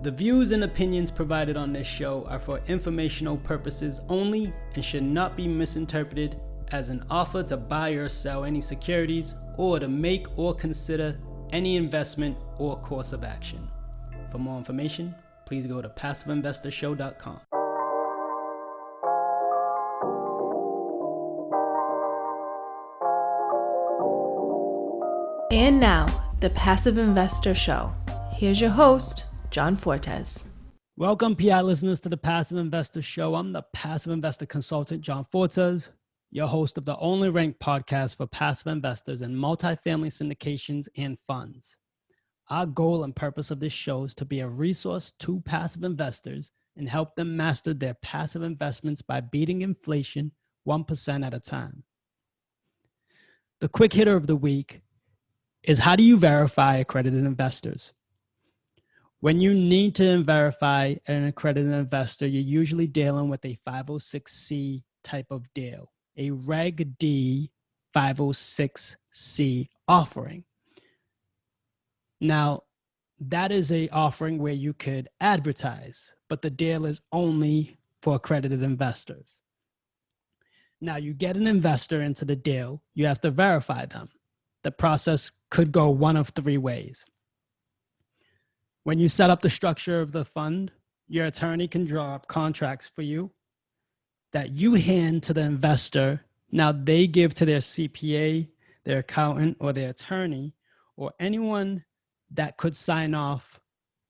The views and opinions provided on this show are for informational purposes only and should not be misinterpreted as an offer to buy or sell any securities or to make or consider any investment or course of action. For more information, please go to passiveinvestorshow.com. And now, the Passive Investor Show. Here's your host, John Fortes. Welcome, PI listeners, to the Passive Investor Show. I'm the Passive Investor Consultant, John Fortes, your host of the only ranked podcast for passive investors in multifamily syndications and funds. Our goal and purpose of this show is to be a resource to passive investors and help them master their passive investments by beating inflation 1% at a time. The quick hitter of the week is, how do you verify accredited investors? When you need to verify an accredited investor, you're usually dealing with a 506C type of deal, a Reg D 506C offering. Now, that is an offering where you could advertise, but the deal is only for accredited investors. Now, you get an investor into the deal, you have to verify them. The process could go one of three ways. When you set up the structure of the fund, your attorney can draw up contracts for you that you hand to the investor. Now they give to their CPA, their accountant, or their attorney, or anyone that could sign off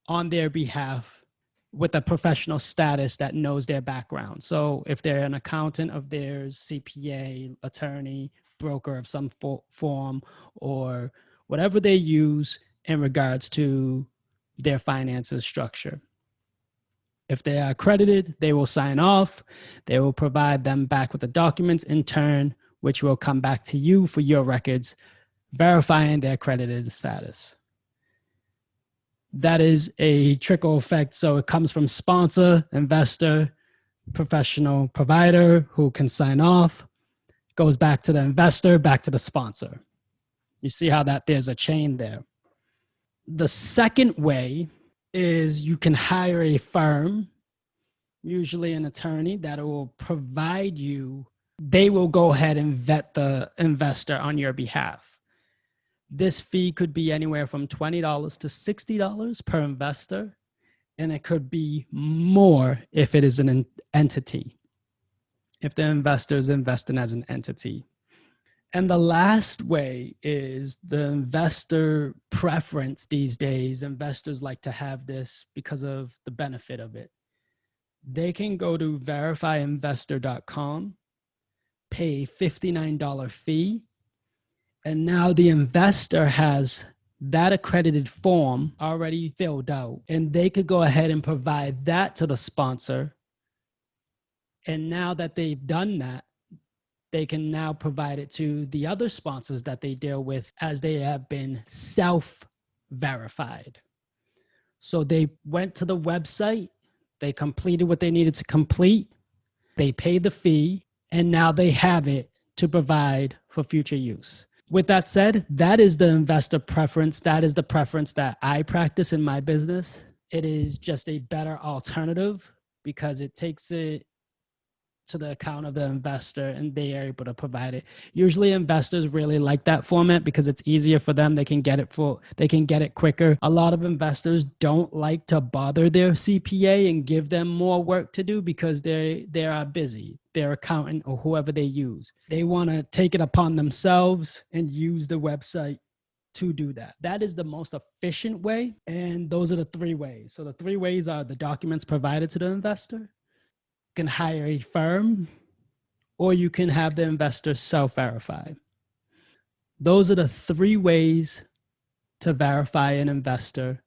on their behalf with a professional status that knows their background. So if they're an accountant of theirs, CPA, attorney, broker of some form, or whatever they use in regards to their finances structure. If they are accredited, they will sign off. They will provide them back with the documents in turn, which will come back to you for your records, verifying their accredited status. That is a trickle effect. So it comes from sponsor, investor, professional provider who can sign off, goes back to the investor, back to the sponsor. You see how that there's a chain there. The second way is you can hire a firm, usually an attorney, that will provide you. They will go ahead and vet the investor on your behalf. This fee could be anywhere from $20 to $60 per investor, and it could be more if it is an entity, if the investor is investing as an entity. And the last way is the investor preference these days. Investors like to have this because of the benefit of it. They can go to verifyinvestor.com, pay a $59 fee, and now the investor has that accredited form already filled out, and they could go ahead and provide that to the sponsor. And now that they've done that, they can now provide it to the other sponsors that they deal with, as they have been self-verified. So they went to the website, they completed what they needed to complete, they paid the fee, and now they have it to provide for future use. With that said, that is the investor preference. That is the preference that I practice in my business. It is just a better alternative because it takes it to the account of the investor and they are able to provide it. Usually investors really like that format because it's easier for them. They can get it quicker. A lot of investors don't like to bother their CPA and give them more work to do because they are busy, their accountant or whoever they use. They want to take it upon themselves and use the website to do that. That is the most efficient way. And those are the three ways. So the three ways are the documents provided to the investor, can hire a firm, or you can have the investor self-verify. Those are the three ways to verify an investor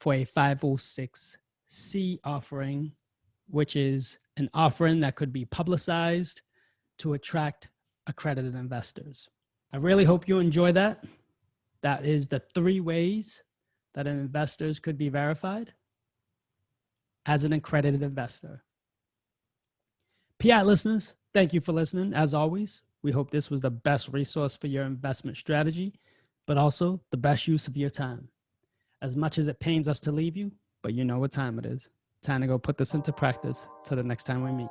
for a 506C offering, which is an offering that could be publicized to attract accredited investors. I really hope you enjoy that. That is the three ways that an investor could be verified as an accredited investor. PI listeners, thank you for listening. As always, we hope this was the best resource for your investment strategy, but also the best use of your time. As much as it pains us to leave you, But you know what time it is. Time to go put this into practice till the next time we meet.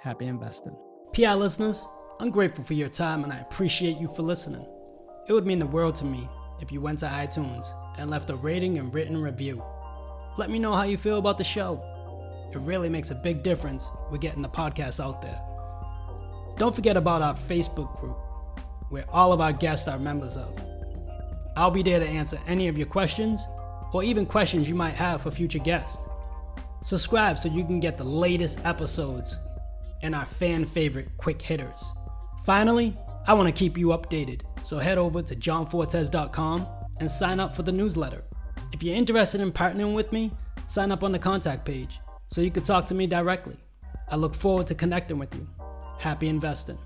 Happy investing. PI listeners, I'm grateful for your time and I appreciate you for listening. It would mean the world to me if you went to iTunes and left a rating and written review. Let me know how you feel about the show. It really makes a big difference with getting the podcast out there. Don't forget about our Facebook group, where all of our guests are members of. I'll be there to answer any of your questions, or even questions you might have for future guests. Subscribe so you can get the latest episodes and our fan favorite quick hitters. Finally, I want to keep you updated, so head over to johnfortes.com and sign up for the newsletter. If you're interested in partnering with me, sign up on the contact page so you can talk to me directly. I look forward to connecting with you. Happy investing.